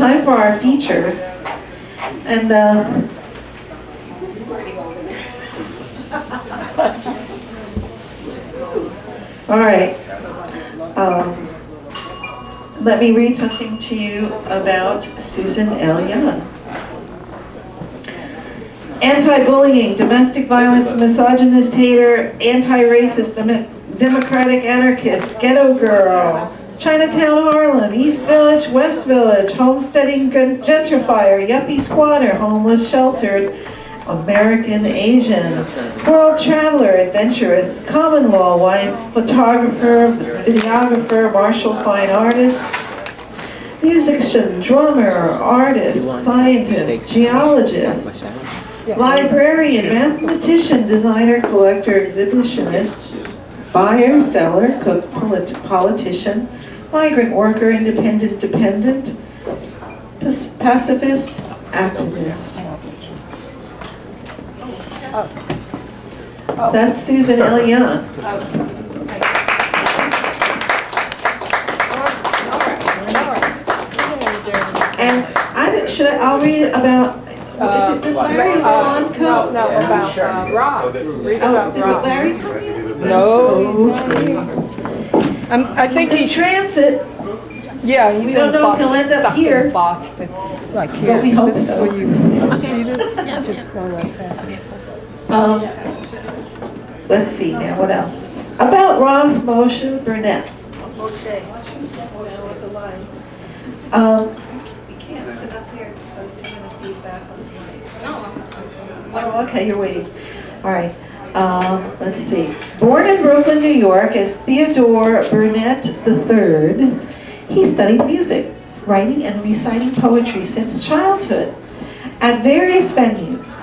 time for our features. And all right. Let me read something to you about Susan L. Young. Anti-bullying, domestic violence, misogynist hater, anti-racist, democratic anarchist, ghetto girl, Chinatown Harlem, East Village, West Village, homesteading gentrifier, yuppie squatter, homeless sheltered, American Asian, world traveler, adventurous, common law wife, photographer, videographer, martial fine artist, musician, drummer, artist, scientist, geologist, librarian, mathematician, designer, collector, exhibitionist, buyer, seller, cook, politician, migrant worker, independent, dependent, pacifist, activist. That's Susan L. Young. And I'll read about. Did Larry Ron come? No, about Ras. Read about Did Ras. Larry come here? No, he's not here. I think He's in transit. Yeah, he's We don't know if he'll end up stuck here. in Boston. Like here. But we hope This is so. where you see this? Just go like that. Let's see now, what else? About Ras Moshe Burnette. You can't sit up here because you're going to feedback on the mic. Oh, okay, you're waiting. All right. Let's see. Born in Brooklyn, New York as Theodore Burnette III, he studied music, writing and reciting poetry since childhood at various venues.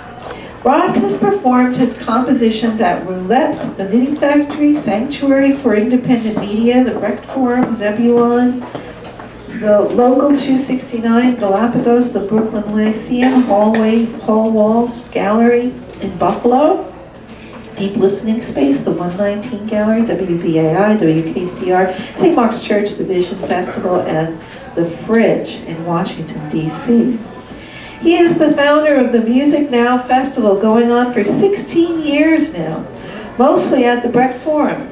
Ras has performed his compositions at Roulette, the Knitting Factory, Sanctuary for Independent Media, the Brecht Forum, Zebulon, the Local 269, Galapagos, the Brooklyn Lyceum, Hall Walls Gallery in Buffalo, Deep Listening Space, the 119 Gallery, WBAI, WKCR, St. Mark's Church, the Vision Festival, and the Fridge in Washington, D.C. He is the founder of the Music Now Festival, going on for 16 years now, mostly at the Brecht Forum,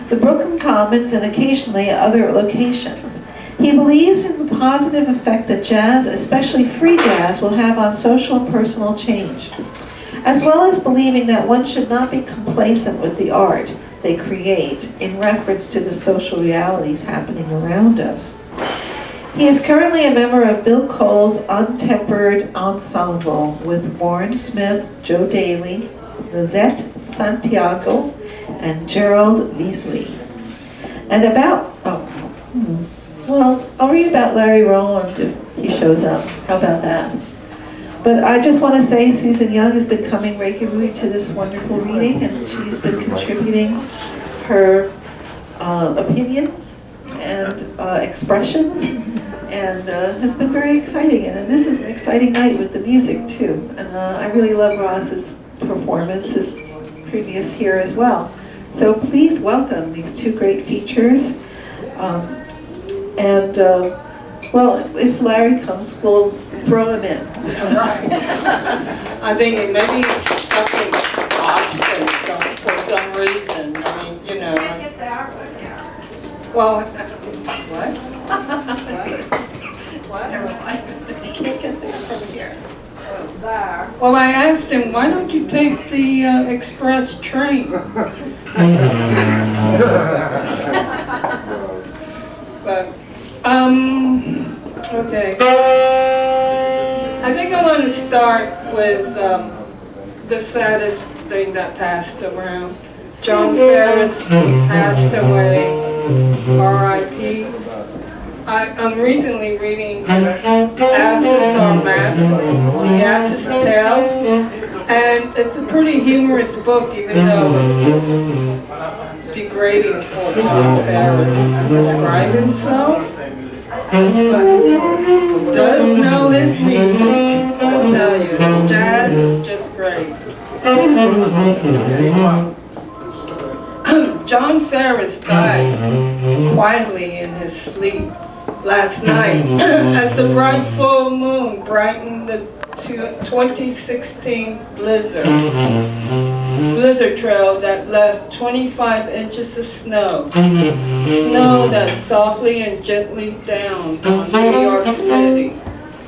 the Brooklyn Commons, and occasionally other locations. He believes in the positive effect that jazz, especially free jazz, will have on social and personal change, as well as believing that one should not be complacent with the art they create in reference to the social realities happening around us. He is currently a member of Bill Cole's Untempered Ensemble with Warren Smith, Joe Daly, Lizette Santiago, and Gerald Beasley. And about, well, I'll read about Larry Rowland if he shows up. How about that? But I just want to say Susan Young has been coming regularly to this wonderful reading, and she's been contributing her opinions and expressions, and has been very exciting. And this is an exciting night with the music too. And I really love Ras's performance, his previous here as well. So please welcome these two great features. Well, if Larry comes, we'll throw him in. I think it maybe it's stuck in Boston for some reason. I mean, you know. Can't get the artwork here. Well, what? What? Never mind. You can't get there from here. There. Well, I asked him, why don't you take the express train? But, okay. I think I want to start with the saddest thing that passed around. John Ferris passed away, R.I.P. I'm recently reading Asses Are Masked, The Ass's Tale, and it's a pretty humorous book, even though it's degrading for John Ferris to describe himself. But he does know his music, I'll tell you. His jazz is just great. John Ferris died quietly in his sleep last night as the bright full moon brightened the 2016 blizzard trail that left 25 inches of snow. Snow that softly and gently downed on New York City.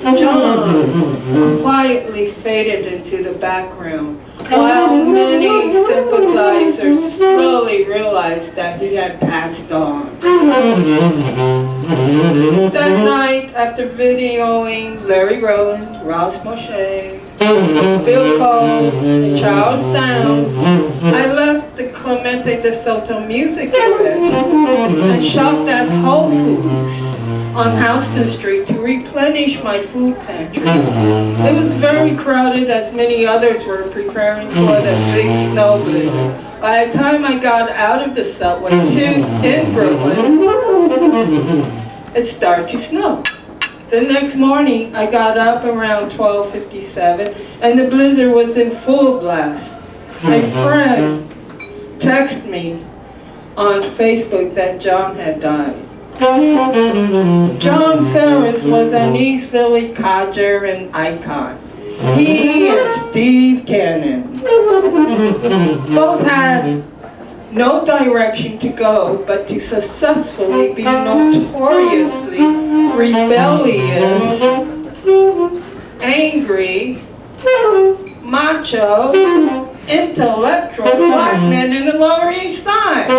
John quietly faded into the background, while many sympathizers slowly realized that he had passed on. That night, after videoing Larry Rowland, Ras Moshe, Bill Cole, and Charles Downs, I left the Clemente de Soto music event and shopped at Whole Foods on Houston Street to replenish my food pantry. It was very crowded as many others were preparing for the big snow blizzard. By the time I got out of the subway in Brooklyn, it started to snow. The next morning, I got up around 12:57 and the blizzard was in full blast. A friend texted me on Facebook that John had died. John Ferris was an East Philly codger and icon. He and Steve Cannon both had no direction to go but to successfully be notoriously rebellious, angry, macho, intellectual black men in the Lower East Side.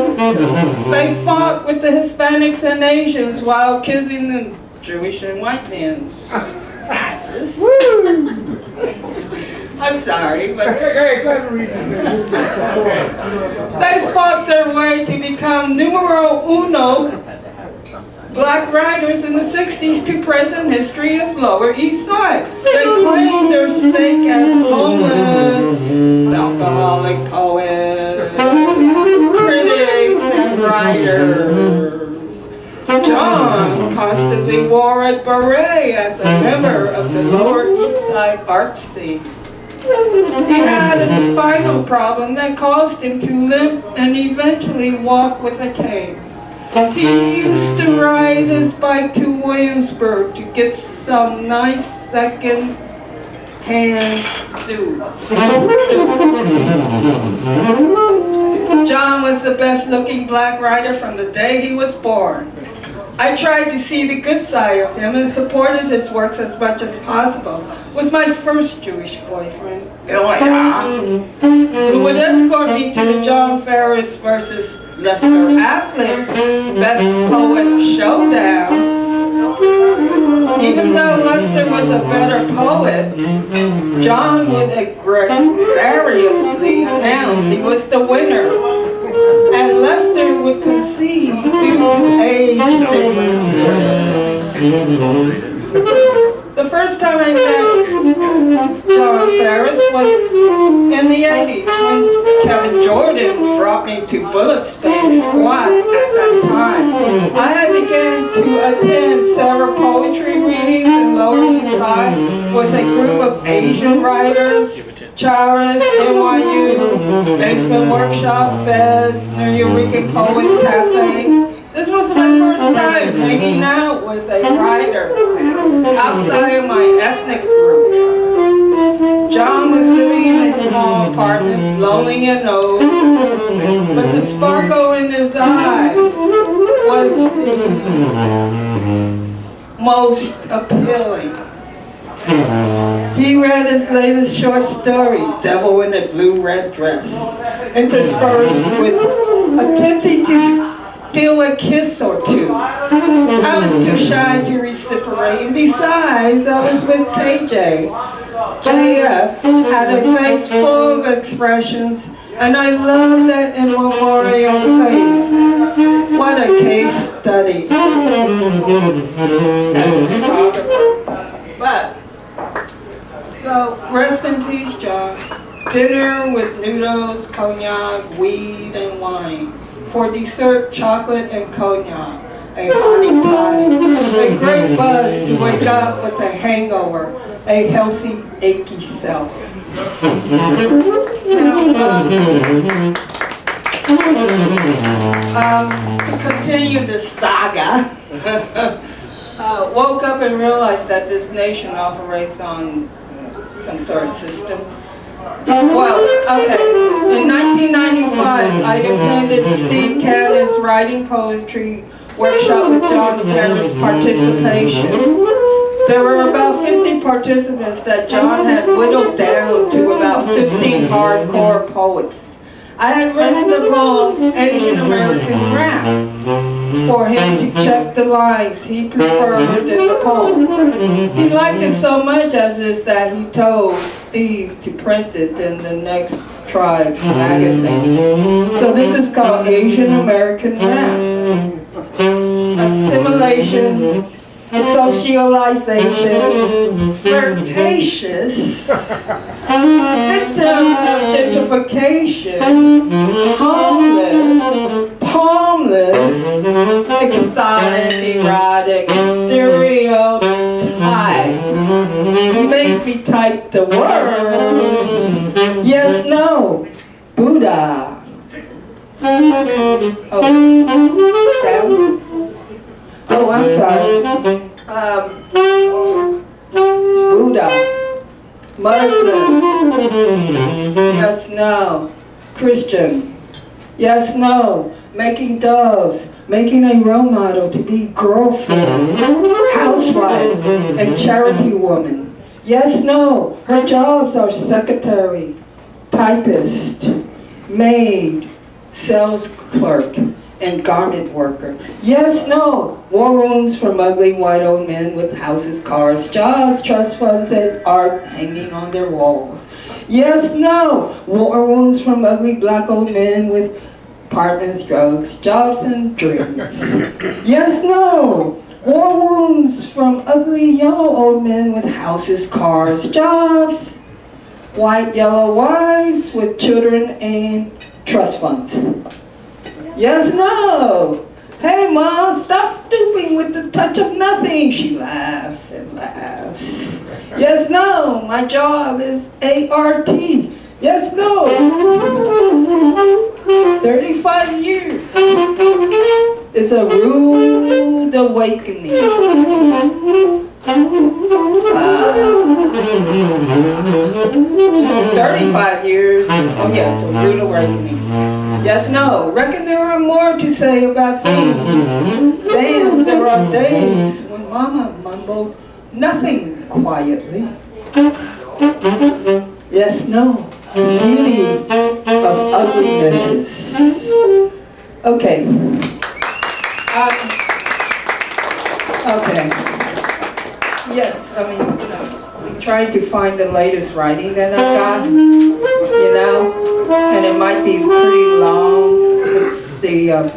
They fought with the Hispanics and Asians while kissing the Jewish and white men's asses. I'm sorry, but they fought their way to become numero uno black writers in the 60s to present history of Lower East Side. They claimed their stake as homeless, alcoholic poets, critics, and writers. John constantly wore a beret as a member of the Lower East Side art scene. He had a spinal problem that caused him to limp and eventually walk with a cane. He used to ride his bike to Williamsburg to get some nice second-hand dudes. John was the best-looking black writer from the day he was born. I tried to see the good side of him and supported his works as much as possible. Was my first Jewish boyfriend, who would escort me to the John Ferris versus Lester Affleck Best Poet Showdown. Even though Lester was a better poet, John would variously announce he was the winner. And Lester would concede due to age differences. The first time I met John Ferris was in the 80s when Kevin Jordan brought me to Bullet Space Squad at that time. I had begun to attend several poetry readings in Lower East Side with a group of Asian writers, Charas, NYC, Basement Workshop, Fez, New Eureka Poets Cafe. This was my first time hanging out with a writer outside of my ethnic group. John was living in a small apartment, lonely and old, but the sparkle in his eyes was the most appealing. He read his latest short story, Devil in a Blue-Red Dress, interspersed with attempting to steal a kiss or two. I was too shy to reciprocate, and besides, I was with KJ. JF had a face full of expressions, and I loved that immemorial face. What a case study. As a photographer. But, so, rest in peace, John. Dinner with noodles, cognac, weed, and wine. For dessert, chocolate and cognac, a hottie toddy, a great buzz to wake up with a hangover, a healthy, achy self. Now, to continue this saga, woke up and realized that this nation operates on some sort of system. Well, okay, in 1995, I attended Steve Cannon's writing poetry workshop with John Ferris' participation. There were about 50 participants that John had whittled down to about 15 hardcore poets. I had written the poem Asian American Rap for him to check the lines he preferred in the poem. He liked it so much as is that he told Steve to print it in the next Tribe magazine. So this is called Asian American Rap. Assimilation, socialization, flirtatious, victim of gentrification, homeless, palmless, exotic, erotic, stereotype. He makes me type the words. Yes, no, Buddha. Oh, down. Oh, I'm sorry. Buddha, Muslim, yes, no, Christian, yes, no, making doves, making a role model to be girlfriend, housewife, and charity woman. Yes, no, her jobs are secretary, typist, maid, sales clerk, and garment worker. Yes, no, war wounds from ugly white old men with houses, cars, jobs, trust funds, and art hanging on their walls. Yes, no, war wounds from ugly black old men with apartments, drugs, jobs, and dreams. Yes, no, war wounds from ugly yellow old men with houses, cars, jobs, white yellow wives with children and trust funds. Yes, no. Hey, Mom, stop stooping with the touch of nothing. She laughs and laughs. Yes, no, my job is ART. Yes, no. 35 years. It's a rude awakening. 35 years. Oh yeah, it's a rude awakening. Yes, no. Reckon there are more to say about things. Damn, there are days when Mama mumbled nothing quietly. Yes, no. Beauty of uglinesses. Okay. Okay. Yes, I mean, I'm trying to find the latest writing that I've got, and it might be pretty long with the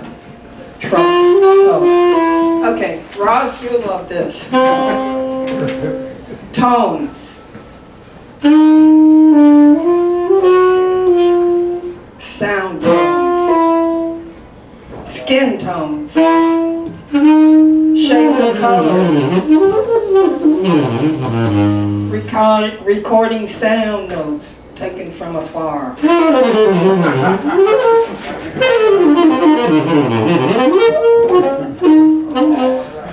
trunks. Oh. Okay, Ras, you'll love this. Tones. Sound tones. Skin tones. Shades of colors. Recording sound notes taken from afar.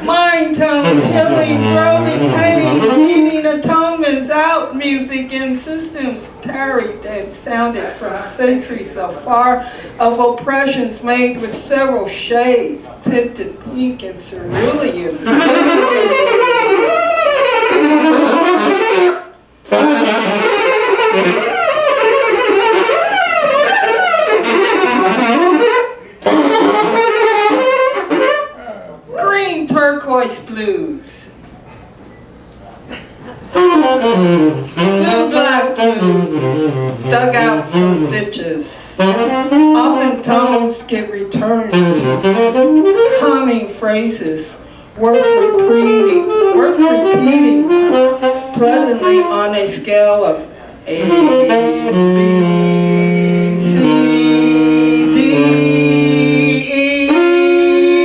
Mind tones, healing, throbbing pains, needing atonements, out music in systems tarried and sounded from centuries afar of oppressions made with several shades, tinted pink and cerulean. Green turquoise blues. Blue-black blues, dug out from ditches. Often tones get returned to humming phrases worth repeating pleasantly on a scale of A, B, C, D, E,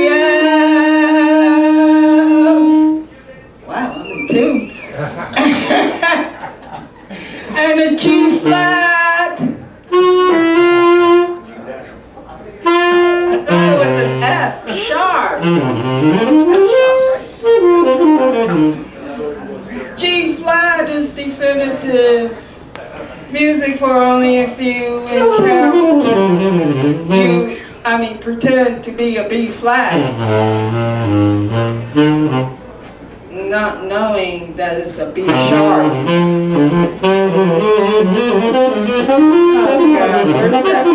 F. Wow, I'm in tune. And a G flat. I thought it was an F sharp. F sharp, right? G flat is definitive. Music for only a few encounter pretend to be a B flat, not knowing that it's a B sharp. Oh God, where's that?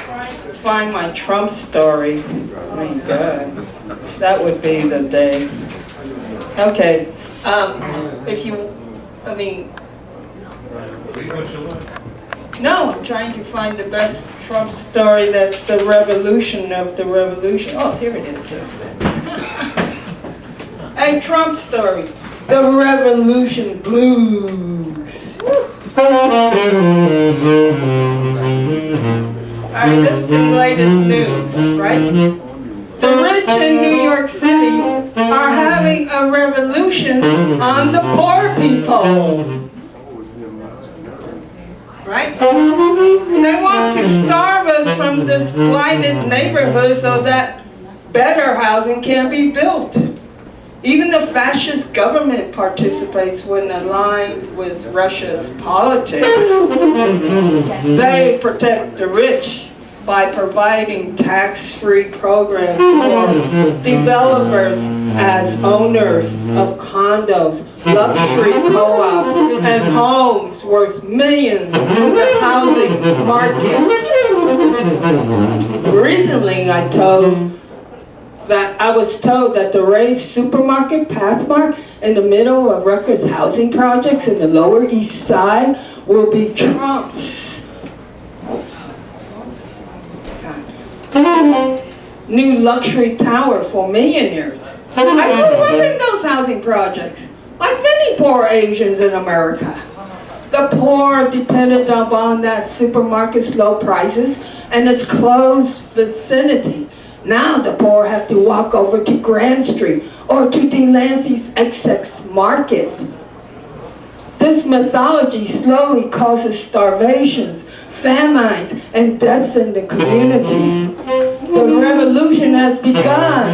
Trying to find my Trump story. My God, that would be the day. Okay, no, I'm trying to find the best Trump story that's the revolution of the revolution. Oh, here it is. A Trump story, the revolution blues. Alright, this is the latest news, right? The rich in New York City are having a revolution on the poor people. Right? They want to starve us from this blighted neighborhood so that better housing can be built. Even the fascist government participates when aligned with Russia's politics. They protect the rich by providing tax-free programs for developers as owners of condos, luxury co-ops, and homes worth millions in the housing market. Recently, I was told that the raised supermarket Pathmark in the middle of Rutgers housing projects in the Lower East Side will be Trump's new luxury tower for millionaires. I grew up in those housing projects, like many poor Asians in America. The poor depended upon that supermarket's low prices and its closed vicinity. Now the poor have to walk over to Grand Street or to Delancey's XX Market. This mythology slowly causes starvations, famines, and deaths in the community. The revolution has begun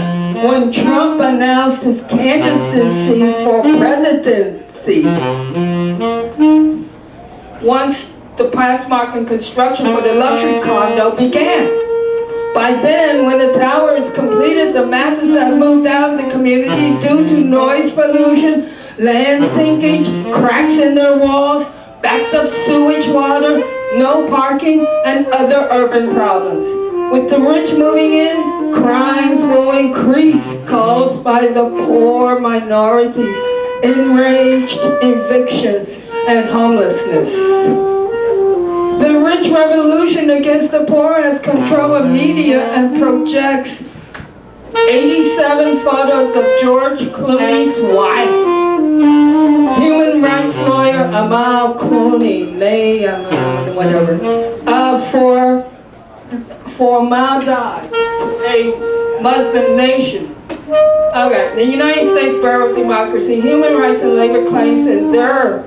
when Trump announced his candidacy for presidency. Once the Pathmark and construction for the luxury condo began. By then, when the tower is completed, the masses have moved out of the community due to noise pollution, land sinkage, cracks in their walls, backed up sewage water, no parking, and other urban problems. With the rich moving in, crimes will increase caused by the poor minorities, enraged evictions, and homelessness. The rich revolution against the poor has control of media and projects 87 photos of George Clooney's wife. Human rights lawyer Amal Clooney, for Maldives, a Muslim nation. Okay, the United States Bureau of Democracy, Human Rights and Labor claims in their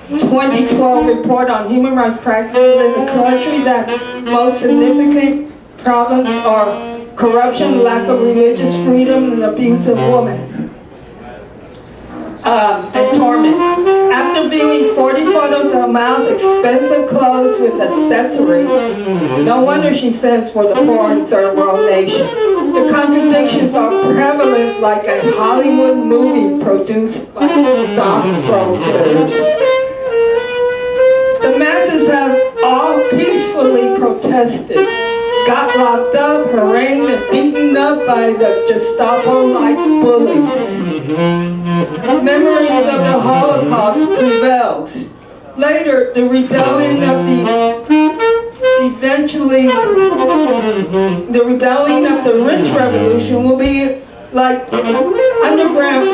2012 report on human rights practices in the country that most significant problems are corruption, lack of religious freedom, and abuse of women. And torment. After viewing 40 photos of Amal's expensive clothes with accessories, no wonder she fends for the poor in third world nation. The contradictions are prevalent like a Hollywood movie produced by stockbrokers. The masses have all peacefully protested, got locked up, harangued, and beaten up by the Gestapo-like bullies. Memories of the Holocaust prevails. Later, the rebellion of the rich revolution will be like the underground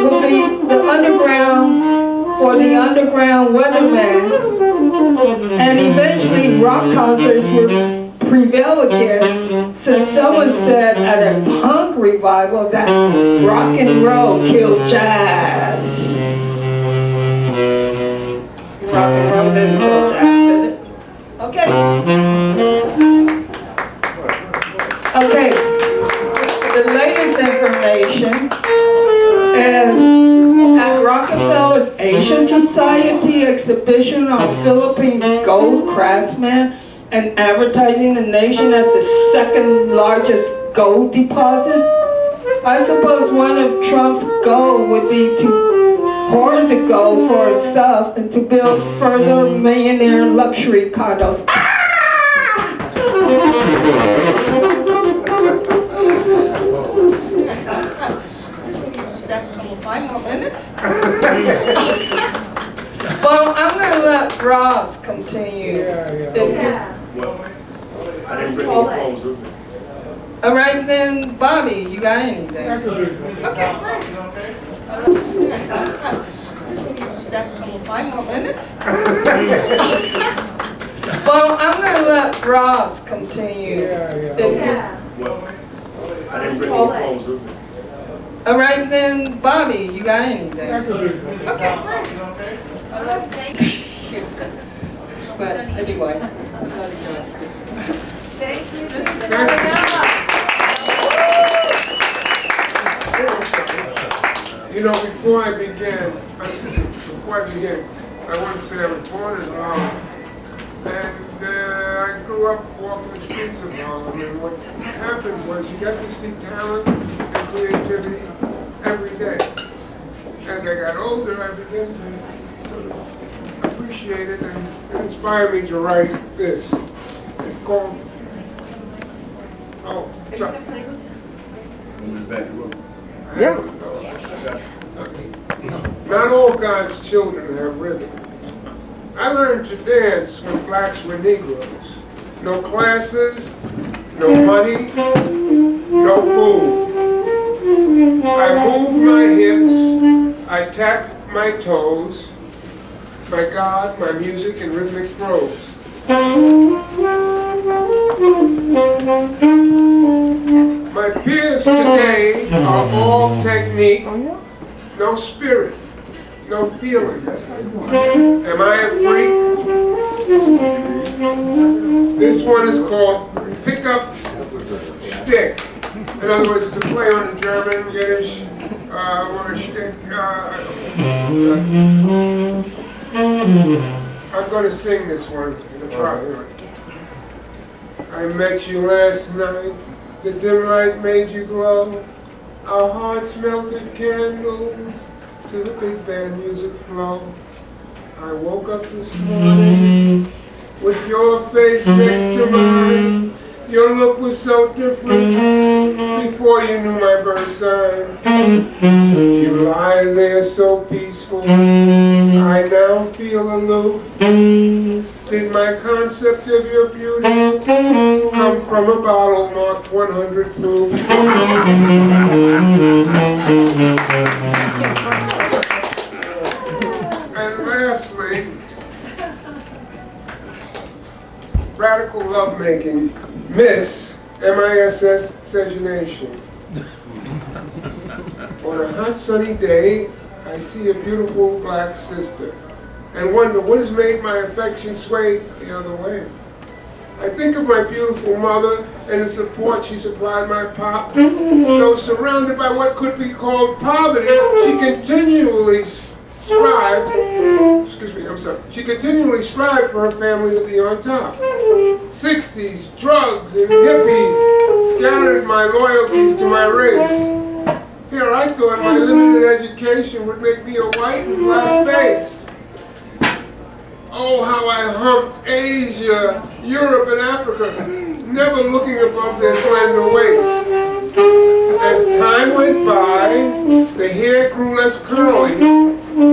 for the underground weatherman, and eventually rock concerts will prevail again, since someone said at a punk revival that rock and roll killed jazz. Rock and roll didn't kill jazz, did it? Okay. Okay, the latest information is at Rockefeller's Asian Society exhibition on Philippine gold craftsmen and advertising the nation as the second largest gold deposits. I suppose one of Trump's goal would be to hoard the gold for itself and to build further millionaire luxury condos. That's 5 more minutes? Well, I'm going to let Ras continue. All right then, Bobby, you got anything? Okay. That's 5 more minutes? Well, I'm going to let Ras continue. All right then, Bobby, you got anything? Okay. But anyway, Thank you, Susan. You know, before I begin, I want to say I was born in Harlem, and I grew up walking the streets of Harlem, and what happened was you got to see talent and creativity every day. As I got older, I began to sort of appreciate it, and it inspired me to write this. It's called, sorry. yeah. Not all God's children have rhythm. I learned to dance when blacks were Negroes. No classes, no money, no food. I moved my hips, I tapped my toes, my God, my music and rhythmic prose. My peers today are all technique, no spirit, no feelings. Am I a freak? This one is called Pick Up Stick. In other words, it's a play on the German, Yiddish, or a shtick. I'm going to sing this one. I'm try. I met you last night. The dim light made you glow. Our hearts melted candles to the big band music flow. I woke up this morning with your face next to mine. Your look was so different before you knew my birth sign. You lie there so peaceful, I now feel aloof. Did my concept of your beauty come from a bottle marked 100 proof? And lastly, radical lovemaking, Miss, miscegenation. On a hot sunny day, I see a beautiful black sister and wonder what has made my affection sway the other way. I think of my beautiful mother and the support she supplied my pop. Though surrounded by what could be called poverty, she continually strived for her family to be on top. 60s, drugs, and hippies scattered my loyalties to my race. Here I thought my limited education would make me a white and black face. Oh, how I humped Asia, Europe, and Africa, never looking above their slender waists. As time went by, the hair grew less curly,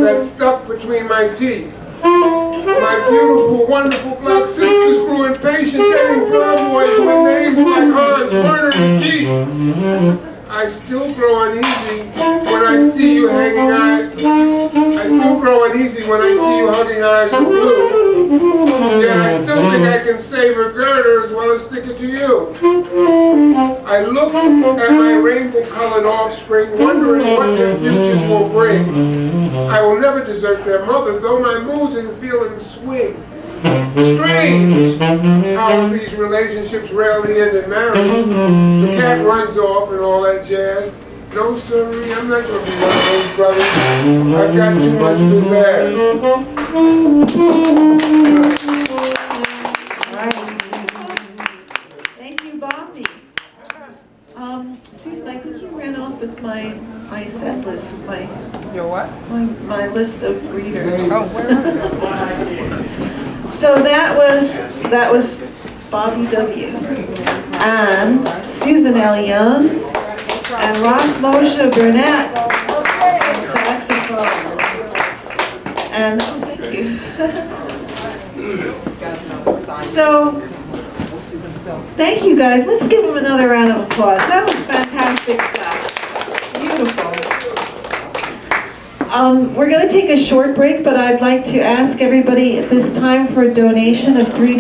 that stuck between my teeth. My beautiful, wonderful black sisters grew impatient, getting prom boys with names like Hans, Werner, and Keith. I still grow uneasy when I see you hanging eyes. I still grow uneasy when I see you hugging eyes of blue. Yet I still think I can save a girder as well as stick it to you. I look at my rainbow-colored offspring, wondering what their futures will bring. I will never desert their mother, though my moods and feelings swing. Strange how these relationships rarely end in marriage. The cat runs off and all that jazz. No, sirree, I'm not going to be one of those brothers. I've got too much pizzazz. Thank you, Bobby. Susan, I think you ran off with my set list, Your what? my list of readers. Oh, where are they? So that was Bobby W. and Susan L. Young and Ras Moshe Burnette on saxophone. And thank you. So thank you guys. Let's give them another round of applause. That was fantastic stuff. Beautiful. We're going to take a short break, but I'd like to ask everybody at this time for a donation of $3.